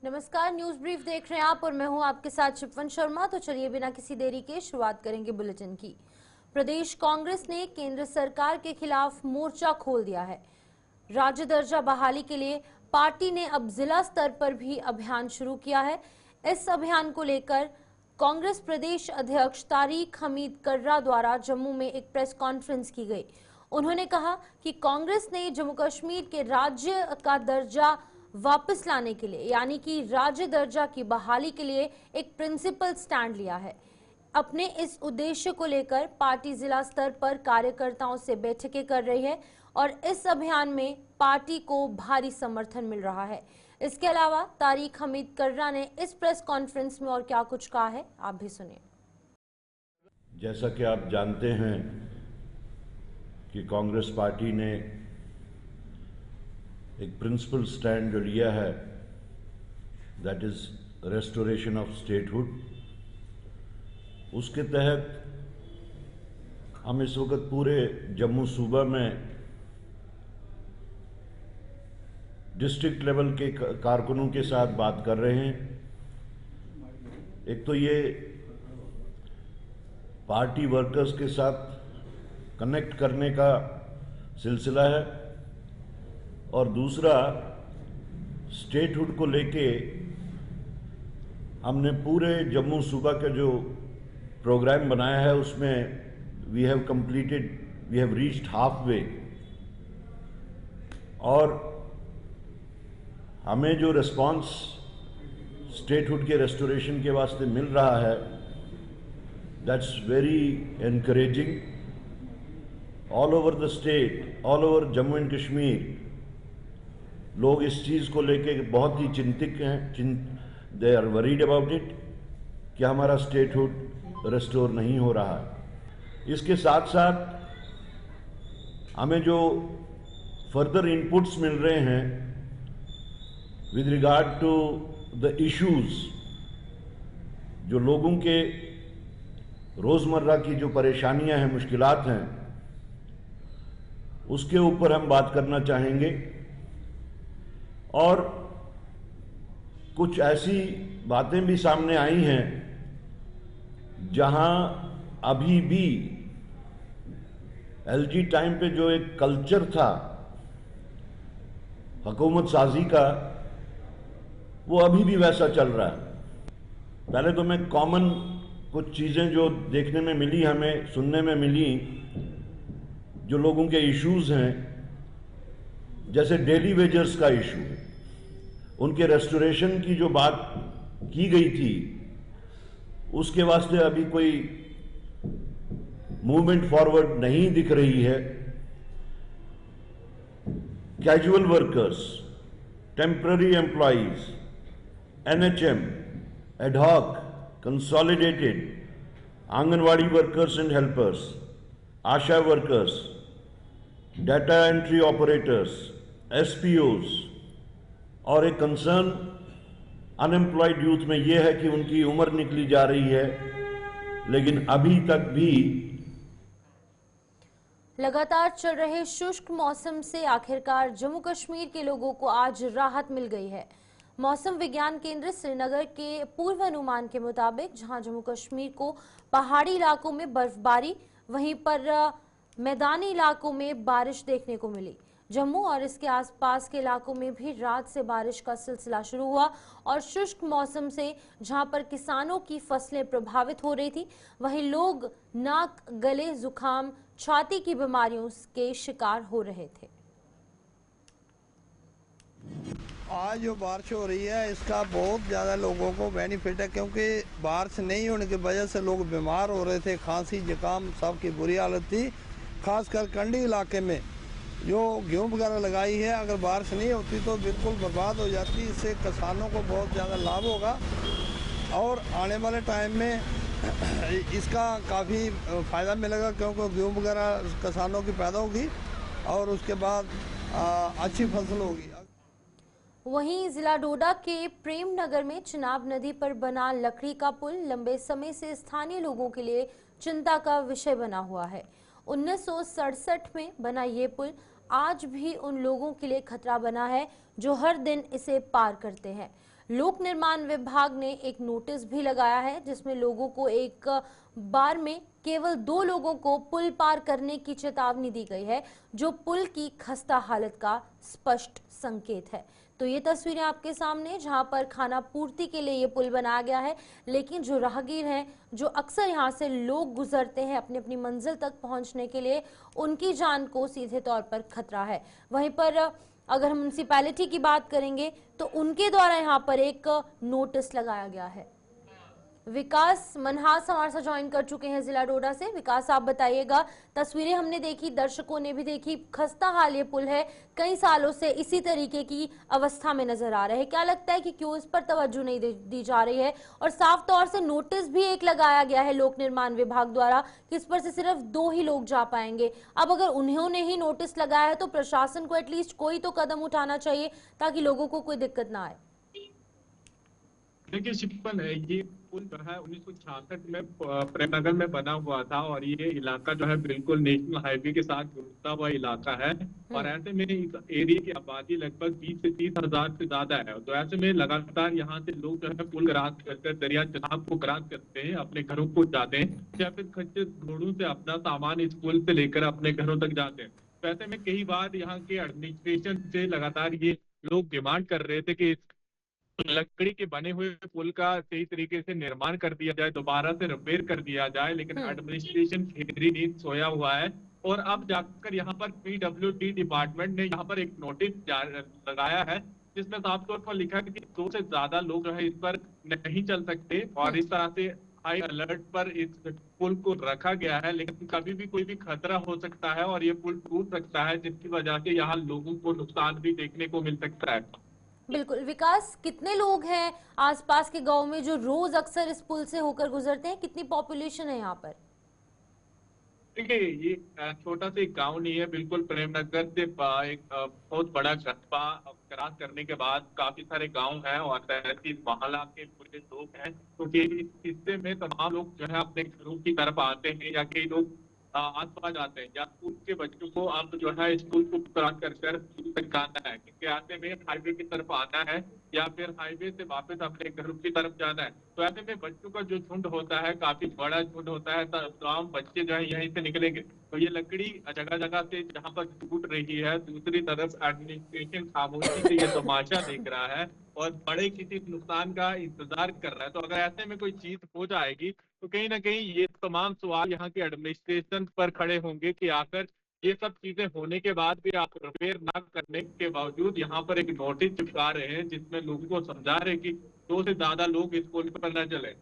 नमस्कार, news brief देख रहे हैं आप और मैं हूं आपके साथ शिपवन शर्मा। तो चलिए बिना किसी देरी के शुरुआत करेंगे बुलेटिन की। प्रदेश कांग्रेस ने केंद्र सरकार के खिलाफ मोर्चा खोल दिया है। राज्य दर्जा बहाली के लिए पार्टी ने अब जिला स्तर पर भी अभियान शुरू किया है। इस अभियान को लेकर कांग्रेस प्रदेश अध्यक्ष तारिक हमीद कर्रा द्वारा जम्मू में एक प्रेस कॉन्फ्रेंस की गई। उन्होंने कहा कि कांग्रेस ने जम्मू कश्मीर के राज्य का दर्जा वापस लाने के लिए यानी कि राज्य दर्जा की बहाली के लिए एक प्रिंसिपल स्टैंड लिया है। अपने इस उद्देश्य को लेकर पार्टी जिला स्तर पर कार्यकर्ताओं से बैठकें कर रही है और इस अभियान में पार्टी को भारी समर्थन मिल रहा है। इसके अलावा तारिक हमीद कर्रा ने इस प्रेस कॉन्फ्रेंस में और क्या कुछ कहा है, आप भी सुनिए। जैसा कि आप जानते हैं कि कांग्रेस पार्टी ने एक प्रिंसिपल स्टैंड जो लिया है, that is restoration of statehood. उसके तहत हम इस वक्त पूरे जम्मू सूबा में डिस्ट्रिक्ट लेवल के कारकुनों के साथ बात कर रहे हैं। एक तो ये पार्टी वर्कर्स के साथ कनेक्ट करने का सिलसिला है और दूसरा स्टेटहुड को लेके हमने पूरे जम्मू सूबा का जो प्रोग्राम बनाया है उसमें we have reached half way और हमें जो रिस्पांस स्टेटहुड के रेस्टोरेशन के वास्ते मिल रहा है, that's very encouraging. All over the state, all over Jammu and Kashmir लोग इस चीज़ को लेके बहुत ही चिंतित हैं। They are worried about it कि हमारा स्टेटहुड रेस्टोर नहीं हो रहा है। इसके साथ साथ हमें जो फर्दर इनपुट्स मिल रहे हैं with regard to the issues, जो लोगों के रोज़मर्रा की जो परेशानियां हैं, मुश्किलात हैं, उसके ऊपर हम बात करना चाहेंगे। और कुछ ऐसी बातें भी सामने आई हैं जहां अभी भी एलजी टाइम पे जो एक कल्चर था हुकूमत साजी का, वो अभी भी वैसा चल रहा है। पहले तो मैं कॉमन कुछ चीज़ें जो देखने में मिली, हमें सुनने में मिली, जो लोगों के इश्यूज हैं, जैसे डेली वेजर्स का इशू, उनके रेस्टोरेशन की जो बात की गई थी उसके वास्ते अभी कोई मूवमेंट फॉरवर्ड नहीं दिख रही है। Casual workers, temporary employees, NHM, ad hoc, consolidated, anganwadi workers and helpers, ASHA workers, data entry operators, SPOs, और एक कंसर्न अनएम्प्लॉयड यूथ में यह है कि उनकी उम्र निकली जा रही है, लेकिन अभी तक भी लगातार चल रहे शुष्क मौसम से आखिरकार जम्मू कश्मीर के लोगों को आज राहत मिल गई है। मौसम विज्ञान केंद्र श्रीनगर के पूर्वानुमान के मुताबिक जहां जम्मू कश्मीर को पहाड़ी इलाकों में बर्फबारी, वहीं पर मैदानी इलाकों में बारिश देखने को मिली। जम्मू और इसके आसपास के इलाकों में भी रात से बारिश का सिलसिला शुरू हुआ और शुष्क मौसम से जहां पर किसानों की फसलें प्रभावित हो रही थी, वहीं लोग नाक, गले, जुकाम, छाती की बीमारियों के शिकार हो रहे थे। आज जो बारिश हो रही है इसका बहुत ज़्यादा लोगों को बेनिफिट है, क्योंकि बारिश नहीं होने की वजह से लोग बीमार हो रहे थे, खांसी जुकाम सबकी बुरी हालत थी। खासकर कंडी इलाके में जो गेहूँ वगैरह लगाई है, अगर बारिश नहीं होती तो बिल्कुल बर्बाद हो जाती। इससे किसानों को बहुत ज़्यादा लाभ होगा और आने वाले टाइम में इसका काफ़ी फ़ायदा मिलेगा, क्योंकि गेहूँ वगैरह किसानों की पैदा होगी और उसके बाद अच्छी फसल होगी। वहीं जिला डोडा के प्रेम नगर में चिनाब नदी पर बना लकड़ी का पुल लंबे समय से स्थानीय लोगों के लिए चिंता का विषय बना हुआ है। 1967 में बना ये पुल आज भी उन लोगों के लिए खतरा बना है जो हर दिन इसे पार करते हैं। लोक निर्माण विभाग ने एक नोटिस भी लगाया है जिसमें लोगों को एक बार में केवल 2 लोगों को पुल पार करने की चेतावनी दी गई है, जो पुल की खस्ता हालत का स्पष्ट संकेत है। तो ये तस्वीरें आपके सामने, जहां पर खाना पूर्ति के लिए ये पुल बनाया गया है, लेकिन जो राहगीर हैं, जो अक्सर यहाँ से लोग गुजरते हैं अपनी अपनी मंजिल तक पहुंचने के लिए, उनकी जान को सीधे तौर पर खतरा है। वहीं पर अगर हम म्युनिसिपैलिटी की बात करेंगे तो उनके द्वारा यहाँ पर एक नोटिस लगाया गया है। विकास मनहास हमारे साथ ज्वाइन कर चुके हैं जिला डोडा से। विकास, आप बताइएगा, तस्वीरें हमने देखी, दर्शकों ने भी देखी, खस्ता हाल ये पुल है, कई सालों से इसी तरीके की अवस्था में नजर आ रहे हैं। क्या लगता है कि क्यों इस पर तवज्जो नहीं दी जा रही है? और साफ तौर से नोटिस भी एक लगाया गया है लोक निर्माण विभाग द्वारा कि इस पर से सिर्फ 2 ही लोग जा पाएंगे। अब अगर उन्होंने ही नोटिस लगाया है तो प्रशासन को एटलीस्ट कोई तो कदम उठाना चाहिए ताकि लोगों को कोई दिक्कत ना आए। देखिए शिपन है, ये पुल जो है 1966 में प्रेमनगर में बना हुआ था और ये इलाका जो है बिल्कुल नेशनल हाईवे के साथ जुड़ता हुआ इलाका है। और ऐसे में इस एरिया की आबादी लगभग 20 से 30 हजार से ज्यादा है। तो ऐसे में लगातार यहाँ से लोग जो है पुल क्रॉस करकर दरिया चनाब को क्रॉस करते हैं, अपने घरों को जाते हैं या फिर खच्चर घोड़ों से अपना सामान इस पुल से लेकर अपने घरों तक जाते हैं। तो ऐसे में कई बार यहाँ के एडमिनिस्ट्रेशन से लगातार ये लोग डिमांड कर रहे थे कि लकड़ी के बने हुए पुल का सही तरीके से निर्माण कर दिया जाए, दोबारा से रिपेयर कर दिया जाए, लेकिन एडमिनिस्ट्रेशन गहरी नींद सोया हुआ है। और अब जाकर यहाँ पर PWD डिपार्टमेंट ने यहाँ पर एक नोटिस लगाया है जिसमें साफ तौर पर लिखा है कि 2 से ज्यादा लोग जो है इस पर नहीं चल सकते और इस तरह से हाई अलर्ट पर इस पुल को रखा गया है। लेकिन कभी भी कोई भी खतरा हो सकता है और ये पुल टूट सकता है, जिसकी वजह से यहाँ लोगों को नुकसान भी देखने को मिल सकता है। बिल्कुल विकास, कितने लोग हैं आसपास के गांव में जो रोज अक्सर इस पुल से होकर गुजरते हैं? कितनी पॉपुलेशन है यहाँ पर? देखिए ये छोटा सा एक गांव नहीं है, बिल्कुल प्रेमनगर से एक बहुत बड़ा कस्बा क्रॉस करने के बाद काफी सारे गांव हैं और 33 मोहल्ला के पूरे लोग हैं। तो ये इस हिस्से में तमाम लोग जो है अपने घरों की तरफ आते हैं या कई लोग आस पास आते हैं या स्कूल के बच्चों को अब जो है स्कूल को क्रॉस कर स्कूल तक जाना है, क्योंकि आते में हाईवे की तरफ आना है या फिर हाईवे से वापस अपने घरों की तरफ जाना है। तो ऐसे में बच्चों का जो झुंड होता है काफी बड़ा झुंड होता है, तमाम बच्चे जो है यहीं से निकलेंगे। तो ये लकड़ी जगह जगह से जहाँ पर टूट रही है, दूसरी तरफ एडमिनिस्ट्रेशन खामोशी से ये तमाशा देख रहा है और बड़े किसी नुकसान का इंतजार कर रहा है। तो अगर ऐसे में कोई चीज हो जाएगी तो कहीं ना कहीं ये तमाम सवाल यहाँ के एडमिनिस्ट्रेशन पर खड़े होंगे कि आखिर ये सब चीजें होने के बाद भी आप रिपेयर ना करने के बावजूद यहाँ पर एक नोटिस चिपका रहे हैं जिसमें लोगों को समझा रहे हैं कि 2 से ज्यादा लोग इस पुल पर न चले।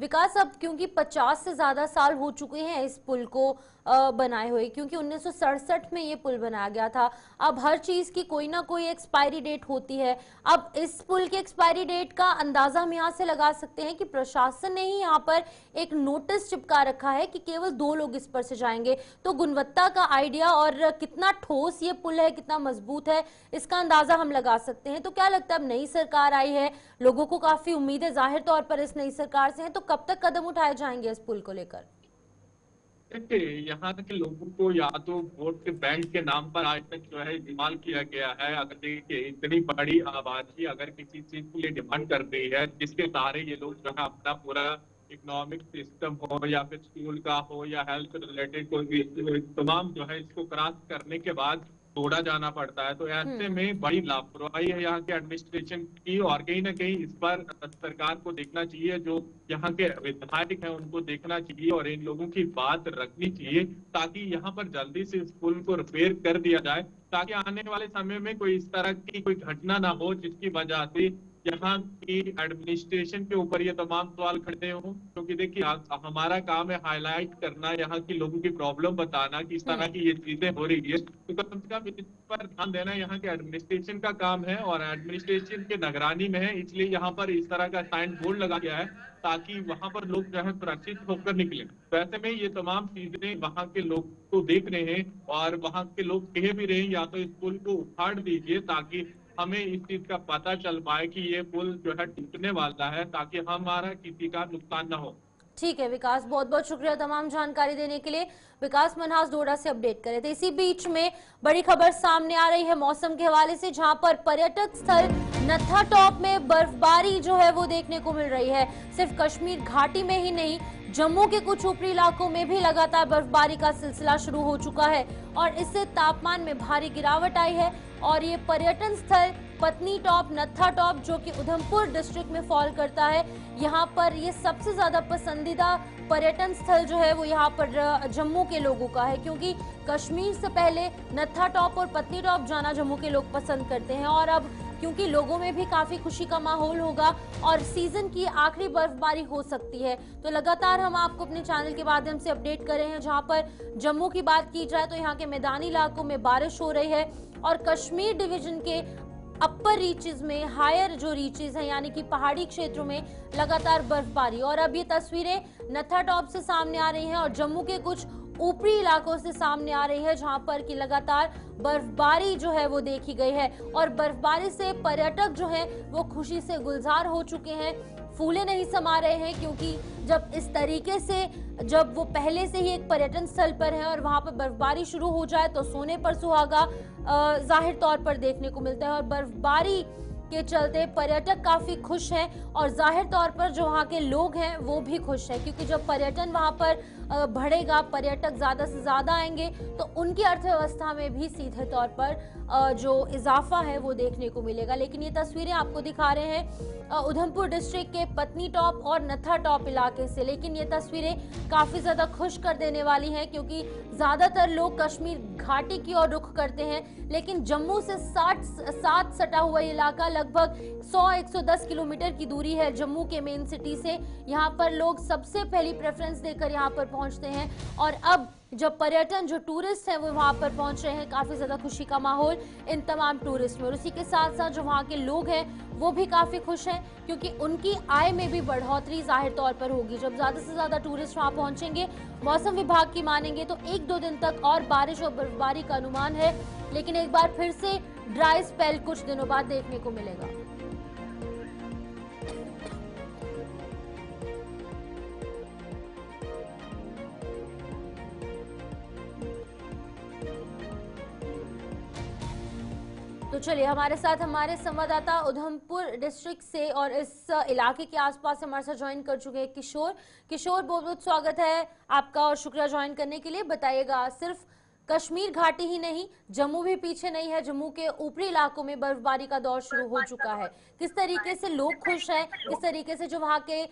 विकास, अब क्योंकि 50 से ज्यादा साल हो चुके हैं इस पुल को बनाए हुए, क्योंकि 1967 में ये पुल बनाया गया था। अब हर चीज की कोई ना कोई एक्सपायरी डेट होती है। अब इस पुल की एक्सपायरी डेट का अंदाजा हम यहाँ से लगा सकते हैं कि प्रशासन ने ही यहाँ पर एक नोटिस चिपका रखा है कि केवल 2 लोग इस पर से जाएंगे। तो गुणवत्ता का आइडिया और कितना ठोस ये पुल है, कितना मजबूत है, इसका अंदाजा हम लगा सकते हैं। तो क्या लगता है, अब नई सरकार आई है, लोगों को काफी उम्मीद है जाहिर तौर पर इस नई सरकार से है, तो कब तक कदम उठाए जाएंगे इस पुल को लेकर? देखिए यहाँ तक के लोगों को या तो वोट के बैंक के नाम पर आज तक जो है इस्तेमाल किया गया है। अगर देखिए इतनी बड़ी आबादी अगर किसी चीज की ये डिमांड कर रही है जिसके सहारे ये लोग जो है अपना पूरा इकोनॉमिक सिस्टम हो या फिर स्कूल का हो या हेल्थ रिलेटेड कोई भी तमाम जो है इसको क्रॉस करने के बाद तोड़ा जाना पड़ता है। तो ऐसे में बड़ी लापरवाही है यहाँ के एडमिनिस्ट्रेशन की और कहीं ना कहीं इस पर सरकार को देखना चाहिए, जो यहाँ के विधायक हैं उनको देखना चाहिए और इन लोगों की बात रखनी चाहिए ताकि यहाँ पर जल्दी से इस पुल को रिपेयर कर दिया जाए, ताकि आने वाले समय में कोई इस तरह की कोई घटना ना हो जिसकी वजह से यहाँ की एडमिनिस्ट्रेशन के ऊपर ये तमाम सवाल खड़े हों। क्योंकि देखिए हमारा काम है हाईलाइट करना, यहाँ की लोगों की प्रॉब्लम बताना कि इस तरह की ये चीजें हो रही है, तो कम से कम इस पर ध्यान देना यहाँ के एडमिनिस्ट्रेशन का काम है और एडमिनिस्ट्रेशन के निगरानी में है। इसलिए यहाँ पर इस तरह का साइन बोर्ड लगा गया है ताकि वहां पर लोग जो है सुरक्षित होकर निकले। वैसे में ये तमाम चीजें वहां के लोग को देख रहे हैं और वहां के लोग कह भी रहे हैं या तो इस पुल को उखाड़ दीजिए ताकि हमें इस चीज का पता चल पाए कि ये पुल जो है टूटने वाला है, ताकि हमारा किसी का नुकसान ना हो। ठीक है विकास, बहुत बहुत शुक्रिया तमाम जानकारी देने के लिए। विकास मनहास डोडा से अपडेट करे थे। इसी बीच में बड़ी खबर सामने आ रही है मौसम के हवाले से, जहां पर पर्यटक स्थल नत्था टॉप में बर्फबारी जो है वो देखने को मिल रही है। सिर्फ कश्मीर घाटी में ही नहीं, जम्मू के कुछ ऊपरी इलाकों में भी लगातार बर्फबारी का सिलसिला शुरू हो चुका है और इससे तापमान में भारी गिरावट आई है। और ये पर्यटन स्थल पत्नी टॉप, नत्था टॉप, जो कि उधमपुर डिस्ट्रिक्ट में फॉल करता है, यहाँ पर ये सबसे ज्यादा पसंदीदा पर्यटन स्थल जो है वो यहाँ पर जम्मू के लोगों का है, क्योंकि कश्मीर से पहले नत्था टॉप और पत्नी टॉप जाना जम्मू के लोग पसंद करते हैं। और अब क्योंकि लोगों में भी काफी खुशी का माहौल होगा और सीजन की आखिरी बर्फबारी हो सकती है, तो लगातार हम आपको अपने चैनल के माध्यम से अपडेट कर रहे हैं। जहां पर जम्मू की बात की जाए तो यहाँ के मैदानी इलाकों में बारिश हो रही है और कश्मीर डिवीजन के अपर रीचेस में, हायर जो रीचेस हैं यानी कि पहाड़ी क्षेत्रों में लगातार बर्फबारी। और अब ये तस्वीरें नत्था टॉप से सामने आ रही हैं और जम्मू के कुछ ऊपरी इलाकों से सामने आ रही है, जहां पर कि लगातार बर्फबारी जो है वो देखी गई है। और बर्फबारी से पर्यटक जो हैं वो खुशी से गुलजार हो चुके हैं, फूले नहीं समा रहे हैं, क्योंकि जब इस तरीके से जब वो पहले से ही एक पर्यटन स्थल पर है और वहां पर बर्फबारी शुरू हो जाए तो सोने पर सुहागा जाहिर तौर पर देखने को मिलता है। और बर्फबारी के चलते पर्यटक काफी खुश हैं और जाहिर तौर पर जो वहाँ के लोग हैं वो भी खुश हैं, क्योंकि जब पर्यटन वहाँ पर बढ़ेगा, पर्यटक ज्यादा से ज्यादा आएंगे तो उनकी अर्थव्यवस्था में भी सीधे तौर पर जो इजाफा है वो देखने को मिलेगा। लेकिन ये तस्वीरें आपको दिखा रहे हैं उधमपुर डिस्ट्रिक्ट के पत्नी टॉप और नत्था टॉप इलाके से, लेकिन ये तस्वीरें काफी ज्यादा खुश कर देने वाली हैं, क्योंकि ज्यादातर लोग कश्मीर घाटी की ओर रुख करते हैं, लेकिन जम्मू से साथ सटा हुआ इलाका लगभग 100-110 किलोमीटर की दूरी है जम्मू के मेन सिटी से। यहाँ पर लोग सबसे पहली प्रेफरेंस देकर यहाँ पर पहुंचते हैं और अब जब पर्यटन जो टूरिस्ट हैं वो वहां पर पहुंच रहे हैं, काफी ज्यादा खुशी का माहौल इन तमाम टूरिस्ट में। और उसी के साथ साथ जो वहां के लोग हैं वो भी काफी खुश हैं, क्योंकि उनकी आय में भी बढ़ोतरी जाहिर तौर पर होगी। जब ज्यादा से ज्यादा टूरिस्ट वहां पहुंचेंगे, मौसम विभाग की मानेंगे तो 1-2 दिन तक और बारिश और बर्फबारी का अनुमान है, लेकिन एक बार फिर से ड्राई स्पेल कुछ दिनों बाद देखने को मिलेगा। तो चलिए हमारे साथ हमारे संवाददाता उधमपुर डिस्ट्रिक्ट से और इस इलाके के आसपास हमारे साथ ज्वाइन कर चुके हैं किशोर। किशोर, बहुत बहुत स्वागत है आपका और शुक्रिया ज्वाइन करने के लिए। बताइएगा, सिर्फ कश्मीर घाटी ही नहीं, जम्मू भी पीछे नहीं है, जम्मू के ऊपरी इलाकों में बर्फबारी का दौर शुरू हो चुका है। किस तरीके से लोग खुश हैं, किस तरीके से जो वहाँ के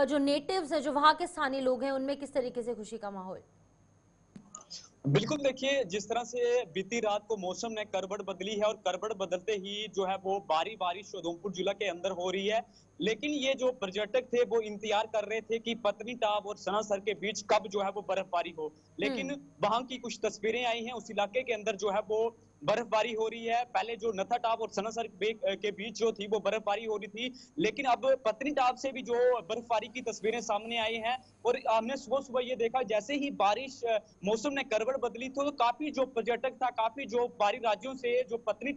जो नेटिव्स हैं, जो वहाँ के स्थानीय लोग हैं, उनमें किस तरीके से खुशी का माहौल? बिल्कुल, देखिए जिस तरह से बीती रात को मौसम ने करवट बदली है और करवट बदलते ही जो है वो बारिश उधमपुर जिला के अंदर हो रही है, लेकिन ये जो पर्यटक थे वो इंतजार कर रहे थे कि पत्नी टॉप और सनासर के बीच कब जो है वो बर्फबारी हो। लेकिन वहां की कुछ तस्वीरें आई हैं, उस इलाके के अंदर जो है वो बर्फबारी हो रही है। पहले जो नत्था टॉप और सनासर के बीच जो थी वो बर्फबारी हो रही थी, लेकिन अब पत्नी टॉप से भी जो बर्फबारी की तस्वीरें सामने आई हैं और हमने सुबह सुबह ये देखा जैसे ही बारिश मौसम ने करवट बदली तो काफी जो पर्यटक था, काफी जो बाहरी राज्यों से जो पत्नी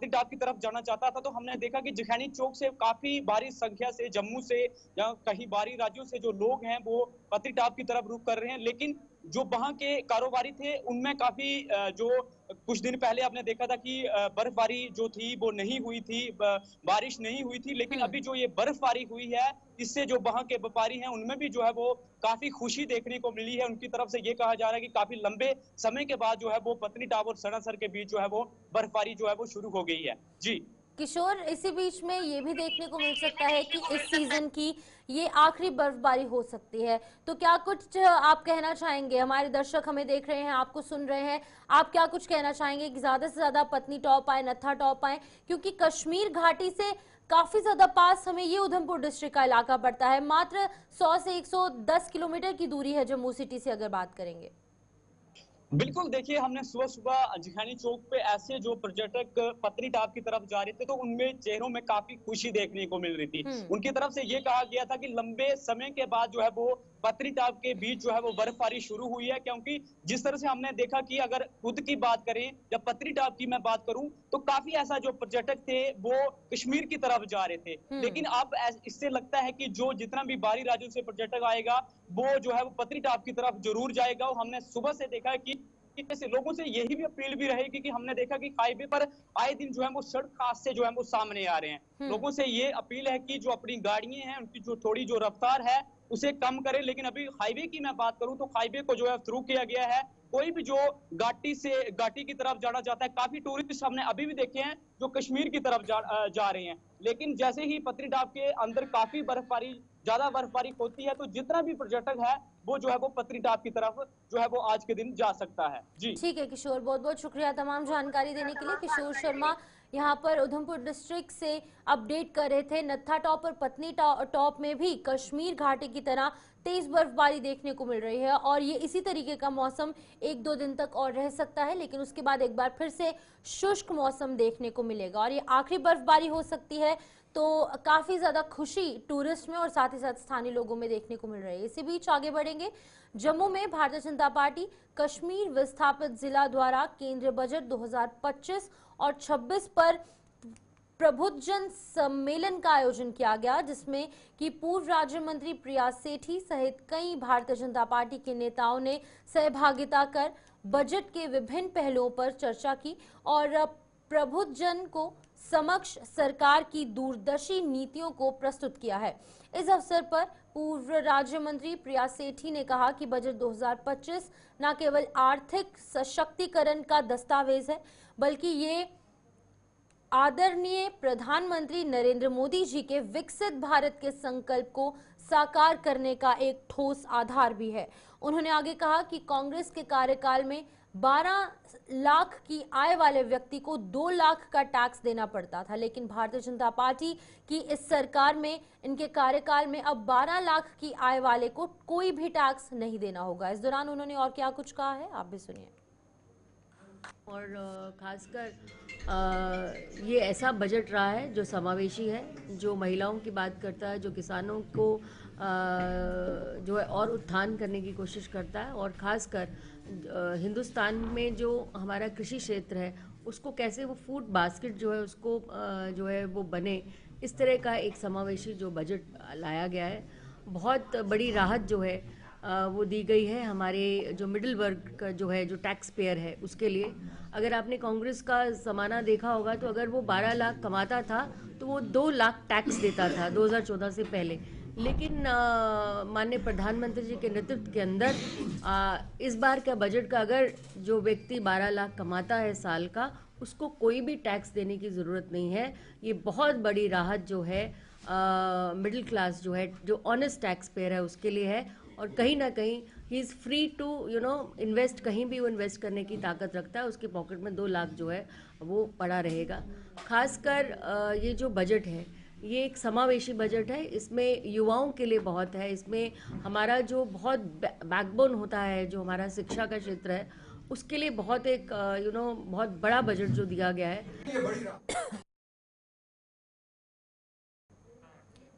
टॉप की तरफ जाना चाहता था, तो हमने देखा कि जखैनी चौक से काफी भारी संख्या से जम्मू से या कहीं बाहरी राज्यों से जो लोग हैं वो पत्नी टॉप की तरफ रुख कर रहे हैं। लेकिन जो वहां के कारोबारी थे उनमें काफी जो कुछ दिन पहले आपने देखा था कि बर्फबारी जो थी वो नहीं हुई थी, बारिश नहीं हुई थी, लेकिन अभी जो ये बर्फबारी हुई है इससे जो वहां के व्यापारी हैं उनमें भी जो है वो काफी खुशी देखने को मिली है। उनकी तरफ से ये कहा जा रहा है कि काफी लंबे समय के बाद जो है वो पत्नी टॉप और सनासर के बीच जो है वो बर्फबारी जो है वो शुरू हो गई है। जी किशोर, इसी बीच में ये भी देखने को मिल सकता है कि इस सीजन की ये आखिरी बर्फबारी हो सकती है, तो क्या कुछ आप कहना चाहेंगे? हमारे दर्शक हमें देख रहे हैं, आपको सुन रहे हैं, आप क्या कुछ कहना चाहेंगे कि ज्यादा से ज्यादा पत्नी टॉप आए, नत्था टॉप आए? क्योंकि कश्मीर घाटी से काफी ज्यादा पास हमें ये उधमपुर डिस्ट्रिक्ट का इलाका पड़ता है, मात्र 100 से 110 किलोमीटर की दूरी है जम्मू सिटी से अगर बात करेंगे। बिल्कुल, देखिए हमने सुबह सुबह जखैनी चौक पे ऐसे जो पर्यटक पत्नी टॉप की तरफ जा रहे थे तो उनमें चेहरों में काफी खुशी देखने को मिल रही थी। उनकी तरफ से ये कहा गया था कि लंबे समय के बाद जो है वो पत्नीटॉप के बीच जो है वो बर्फबारी शुरू हुई है, क्योंकि जिस तरह से हमने देखा कि अगर खुद की बात करें या पत्नीटॉप की मैं बात करूं तो काफी ऐसा जो पर्यटक थे वो कश्मीर की तरफ जा रहे थे, लेकिन अब इससे लगता है कि जो जितना भी बाहरी राज्यों से पर्यटक आएगा वो जो है वो पत्नीटॉप की तरफ जरूर जाएगा। और हमने सुबह से देखा है कि जैसे लोगों से यही भी अपील भी रहेगी कि हमने देखा कि हाईवे पर आए दिन जो है वो सड़क हादसे जो है वो सामने आ रहे हैं। लोगों से ये अपील है कि जो अपनी गाड़ियां हैं उनकी जो थोड़ी जो रफ्तार है उसे कम करें। लेकिन अभी हाईवे की मैं बात करूं तो हाईवे को जो है थ्रू किया गया है। कोई भी जो घाटी की तरफ जाना चाहता है, काफी टूरिस्ट हमने अभी भी देखे हैं जो कश्मीर की तरफ जा रहे हैं। लेकिन जैसे ही पत्नीटॉप के अंदर काफी ज्यादा बर्फबारी होती है तो जितना भी पर्यटक है वो जो है वो पत्नीटॉप की तरफ जो है वो आज के दिन जा सकता है। जी ठीक है किशोर, बहुत बहुत शुक्रिया तमाम जानकारी देने के लिए। किशोर शर्मा यहाँ पर उधमपुर डिस्ट्रिक्ट से अपडेट कर रहे थे। नत्था टॉप और पत्नी टॉप में भी कश्मीर घाटी की तरह तेज बर्फबारी देखने को मिल रही है और ये इसी तरीके का मौसम 1-2 दिन तक और रह सकता है, लेकिन उसके बाद एक बार फिर से शुष्क मौसम देखने को मिलेगा और ये आखिरी बर्फबारी हो सकती है। तो काफी ज्यादा खुशी टूरिस्ट में और साथ ही साथ स्थानीय लोगों में देखने को मिल रही है। इसी बीच आगे बढ़ेंगे। जम्मू में भारतीय जनता पार्टी कश्मीर विस्थापित जिला द्वारा केंद्रीय बजट 2025 और 26 पर प्रबुद्धजन सम्मेलन का आयोजन किया गया, जिसमें कि पूर्व राज्य मंत्री प्रिया सेठी सहित कई भारतीय जनता पार्टी के नेताओं ने सहभागिता कर बजट के विभिन्न पहलुओं पर चर्चा की और प्रबुद्धजन को समक्ष सरकार की दूरदर्शी नीतियों को प्रस्तुत किया है। इस अवसर पर पूर्व राज्य मंत्री प्रिया सेठी ने कहा कि बजट 2025 न केवल आर्थिक सशक्तिकरण का दस्तावेज है, बल्कि ये आदरणीय प्रधानमंत्री नरेंद्र मोदी जी के विकसित भारत के संकल्प को साकार करने का एक ठोस आधार भी है। उन्होंने आगे कहा कि कांग्रेस के कार्यकाल में 12 लाख की आय वाले व्यक्ति को 2 लाख का टैक्स देना पड़ता था, लेकिन भारतीय जनता पार्टी की इस सरकार में इनके कार्यकाल में अब 12 लाख की आय वाले को कोई भी टैक्स नहीं देना होगा। इस दौरान उन्होंने और क्या कुछ कहा है, आप भी सुनिए। और खासकर ये ऐसा बजट रहा है जो समावेशी है, जो महिलाओं की बात करता है, जो किसानों को जो है और उत्थान करने की कोशिश करता है और ख़ासकर हिंदुस्तान में जो हमारा कृषि क्षेत्र है उसको कैसे वो फूड बास्केट जो है उसको जो है वो बने, इस तरह का एक समावेशी जो बजट लाया गया है। बहुत बड़ी राहत जो है वो दी गई है हमारे जो मिडिल वर्ग का जो है, जो टैक्स पेयर है उसके लिए। अगर आपने कांग्रेस का ज़माना देखा होगा तो अगर वो 12 लाख कमाता था तो वो 2 लाख टैक्स देता था 2014 से पहले, लेकिन माननीय प्रधानमंत्री जी के नेतृत्व के अंदर इस बार का बजट का अगर जो व्यक्ति 12 लाख कमाता है साल का, उसको कोई भी टैक्स देने की ज़रूरत नहीं है। ये बहुत बड़ी राहत जो है मिडिल क्लास जो है, जो ऑनेस्ट टैक्स पेयर है उसके लिए है और कहीं ना कहीं ही इज़ फ्री टू इन्वेस्ट, कहीं भी वो इन्वेस्ट करने की ताकत रखता है। उसके पॉकेट में 2 लाख जो है वो पड़ा रहेगा। खासकर ये जो बजट है ये एक समावेशी बजट है, इसमें युवाओं के लिए बहुत है, इसमें हमारा जो बहुत बैकबोन होता है, जो हमारा शिक्षा का क्षेत्र है, उसके लिए बहुत एक बहुत बड़ा बजट जो दिया गया है।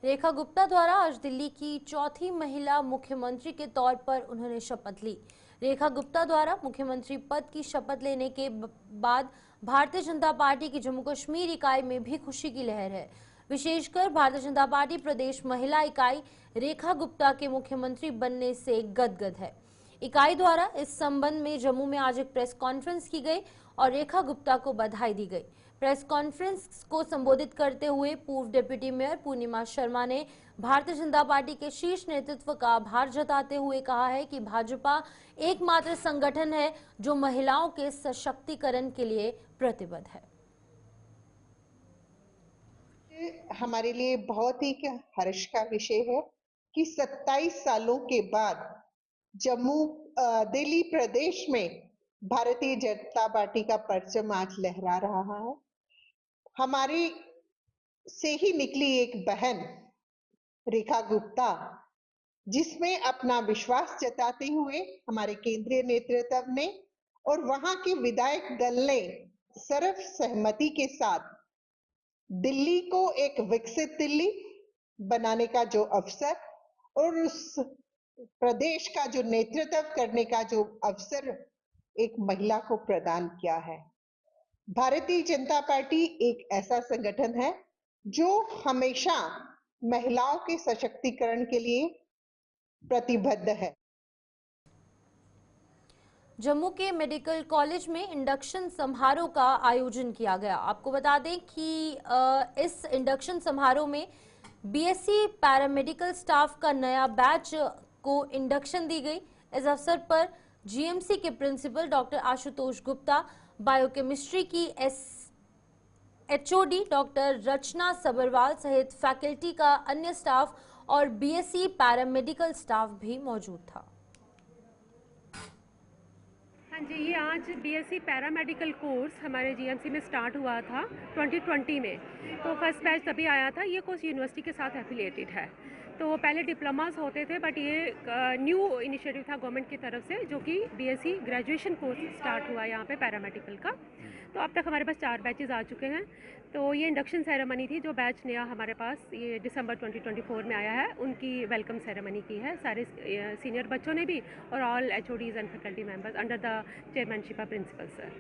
रेखा गुप्ता द्वारा आज दिल्ली की चौथी महिला मुख्यमंत्री के तौर पर उन्होंने शपथ ली। रेखा गुप्ता द्वारा मुख्यमंत्री पद की शपथ लेने के बाद भारतीय जनता पार्टी की जम्मू कश्मीर इकाई में भी खुशी की लहर है। विशेषकर भारतीय जनता पार्टी प्रदेश महिला इकाई रेखा गुप्ता के मुख्यमंत्री बनने से गदगद है। इकाई द्वारा इस संबंध में जम्मू में आज एक प्रेस कॉन्फ्रेंस की गई और रेखा गुप्ता को बधाई दी गई। प्रेस कॉन्फ्रेंस को संबोधित करते हुए पूर्व डिप्टी मेयर पूर्णिमा शर्मा ने भारतीय जनता पार्टी के शीर्ष नेतृत्व का आभार जताते हुए कहा है कि भाजपा एकमात्र संगठन है जो महिलाओं के सशक्तिकरण के लिए प्रतिबद्ध है। हमारे लिए बहुत ही हर्ष का विषय है कि 27 सालों के बाद दिल्ली प्रदेश में भारतीय जनता पार्टी का परचम आज लहरा रहा है। हमारी से ही निकली एक बहन रेखा गुप्ता, जिसमें अपना विश्वास जताते हुए हमारे केंद्रीय नेतृत्व ने और वहां के विधायक दल ने सर्व सहमति के साथ दिल्ली को एक विकसित दिल्ली बनाने का जो अवसर और उस प्रदेश का जो नेतृत्व करने का जो अवसर एक महिला को प्रदान किया है। भारतीय जनता पार्टी एक ऐसा संगठन है जो हमेशा महिलाओं के सशक्तिकरण के लिए प्रतिबद्ध है। जम्मू के मेडिकल कॉलेज में इंडक्शन समारोह का आयोजन किया गया। आपको बता दें कि इस इंडक्शन समारोह में बीएससी पैरामेडिकल स्टाफ का नया बैच को इंडक्शन दी गई। इस अवसर पर जीएमसी के principal doctor Ashutosh Gupta, biochemistry की एचओडी डॉक्टर रचना सबरवाल सहित फैकल्टी का अन्य स्टाफ और बीएससी पैरामेडिकल स्टाफ भी मौजूद था। हाँ जी, ये आज बीएससी पैरामेडिकल कोर्स हमारे जीएमसी में स्टार्ट हुआ था 2020 में। तो फर्स्ट बैच तभी आया था। ये कोर्स यूनिवर्सिटी के साथ एफिलिएटेड है। तो पहले डिप्लोमास होते थे, बट ये न्यू इनिशिएटिव था गवर्नमेंट की तरफ से, जो कि बीएससी ग्रेजुएशन कोर्स स्टार्ट हुआ यहाँ पे पैरामेडिकल का। तो अब तक हमारे पास 4 बैचेस आ चुके हैं। तो ये इंडक्शन सेरेमनी थी। जो बैच नया हमारे पास ये दिसंबर 2024 में आया है, उनकी वेलकम सेरेमनी की है सारे सीनियर बच्चों ने भी, और all HODs and faculty members under the chairmanship of principal sir.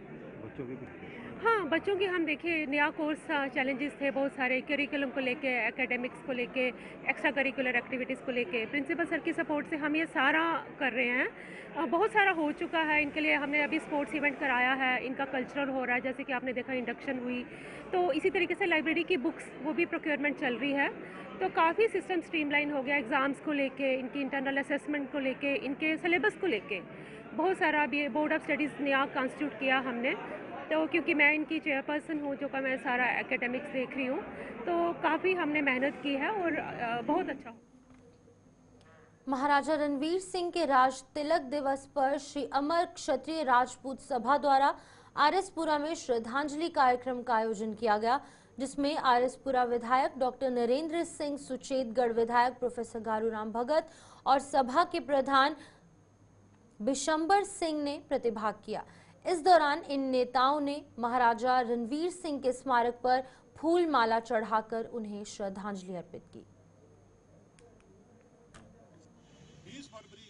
हाँ, बच्चों की हम देखिए नया कोर्स चैलेंजेस थे बहुत सारे, करिकुलम को लेके, एकेडमिक्स को लेके, एक्स्ट्रा करिकुलर एक्टिविटीज़ को लेके। प्रिंसिपल सर की सपोर्ट से हम ये सारा कर रहे हैं। बहुत सारा हो चुका है इनके लिए। हमने अभी स्पोर्ट्स इवेंट कराया है, इनका कल्चरल हो रहा है, जैसे कि आपने देखा इंडक्शन हुई। तो इसी तरीके से लाइब्रेरी की बुक्स वो भी प्रोक्योरमेंट चल रही है। तो काफ़ी सिस्टम स्ट्रीमलाइन हो गया, एग्ज़ाम्स को लेके, इनकी इंटरनल असेसमेंट को लेके, इनके सिलेबस को लेके बहुत सारा अभी बोर्ड ऑफ स्टडीज़ नया कॉन्स्टिट्यूट किया हमने। तो क्योंकि मैं इनकी चेयरपर्सन हूँ, जो का मैं सारा एकेडमिक्स देख रही हूँ, तो काफ़ी हमने मेहनत की है और बहुत अच्छा। महाराजा रणवीर सिंह के राज तिलक दिवस पर श्री अमर क्षत्रिय राजपूत सभा द्वारा आरएसपुरा में श्रद्धांजलि कार्यक्रम का आयोजन किया गया, जिसमें आरएसपुरा विधायक डॉक्टर नरेंद्र सिंह, सुचेतगढ़ विधायक प्रोफेसर गारूराम भगत और सभा के प्रधान बिशंबर सिंह ने प्रतिभाग किया। इस दौरान इन नेताओं ने महाराजा रणवीर सिंह के स्मारक पर फूल माला चढ़ाकर उन्हें श्रद्धांजलि अर्पित की। 20 फरवरी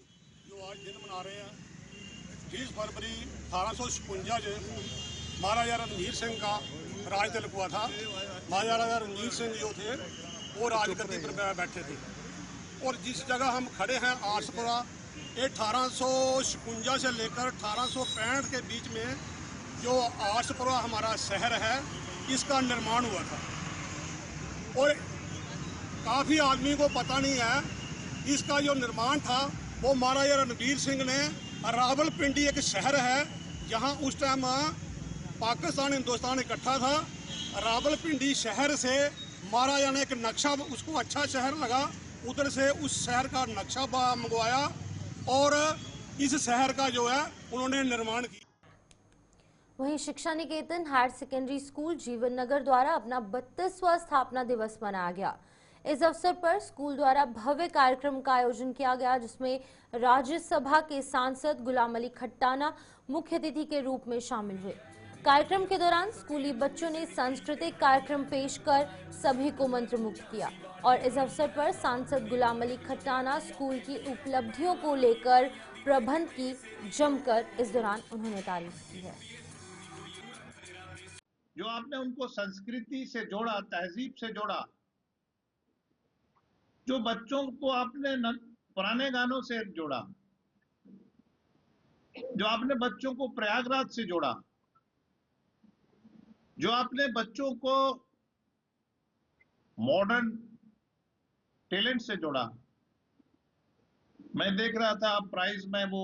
जो आज दिन मना रहे हैं, 20 फरवरी 1856 महाराजा रणवीर सिंह का राज तिलक हुआ था। महाराजा रणवीर सिंह जो थे वो राजगद्दी पर बैठे थे, और जिस जगह हम खड़े हैं आरएसपुरा, ये 1856 से लेकर 1865 के बीच में जो आरएसपुरा हमारा शहर है, इसका निर्माण हुआ था। और काफ़ी आदमी को पता नहीं है, इसका जो निर्माण था वो महाराजा रणवीर सिंह ने, रावलपिंडी एक शहर है जहां उस टाइम पाकिस्तान हिंदुस्तान इकट्ठा था। रावलपिंडी शहर से महाराजा ने एक नक्शा, उसको अच्छा शहर लगा, उधर से उस शहर का नक्शा मंगवाया और इस शहर का जो है उन्होंने निर्माण किया। वहीं शिक्षा निकेतन हायर सेकेंडरी स्कूल जीवन नगर द्वारा अपना 32वां स्थापना दिवस मनाया गया। इस अवसर पर स्कूल द्वारा भव्य कार्यक्रम का आयोजन किया गया, जिसमें राज्यसभा के सांसद गुलाम अली खट्टाना मुख्य अतिथि के रूप में शामिल हुए। कार्यक्रम के दौरान स्कूली बच्चों ने सांस्कृतिक कार्यक्रम पेश कर सभी को मंत्रमुग्ध किया और इस अवसर पर सांसद गुलाम अली खट्टाना स्कूल की उपलब्धियों को लेकर प्रबंध की जमकर इस दौरान उन्होंने तारीफ की है। जो आपने उनको संस्कृति से जोड़ा, तहजीब से जोड़ा, जो बच्चों को आपने पुराने गानों से जोड़ा, जो आपने बच्चों को प्रयागराज से जोड़ा, जो आपने बच्चों को मॉडर्न टैलेंट से जोड़ा। मैं देख रहा था प्राइज में वो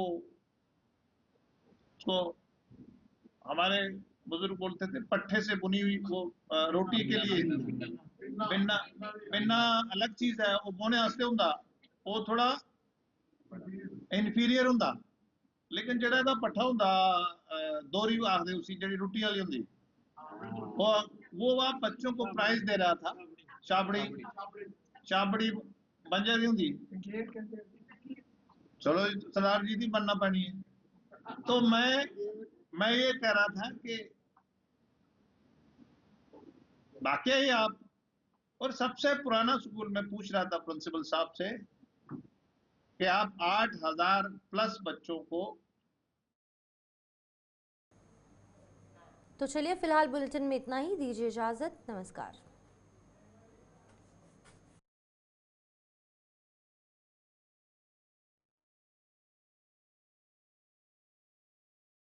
तो हमारे बुजुर्ग बोलते थे पट्टे से बुनी हुई वो रोटी के लिए बिन्ना बिन्ना अलग चीज है, वो बोने वास्ते हुंदा, वो थोड़ा इन्फीरियर हुंदा, लेकिन जेड़ा दा पट्ठा हुंदा दोरी आखदे उसी जेड़ी रोटी वाली हुंदी, वो आप बच्चों को प्राइज दे रहा था। छाबड़ी बंजर दी हुंदी, चलो सरदार जी दी बनना पड़ी है। तो मैं ये कह रहा था कि वाकई आप, और सबसे पुराना स्कूल में पूछ रहा था प्रिंसिपल साहब से कि आप 8,000 प्लस बच्चों को। तो चलिए फिलहाल बुलेटिन में इतना ही, दीजिए इजाजत, नमस्कार।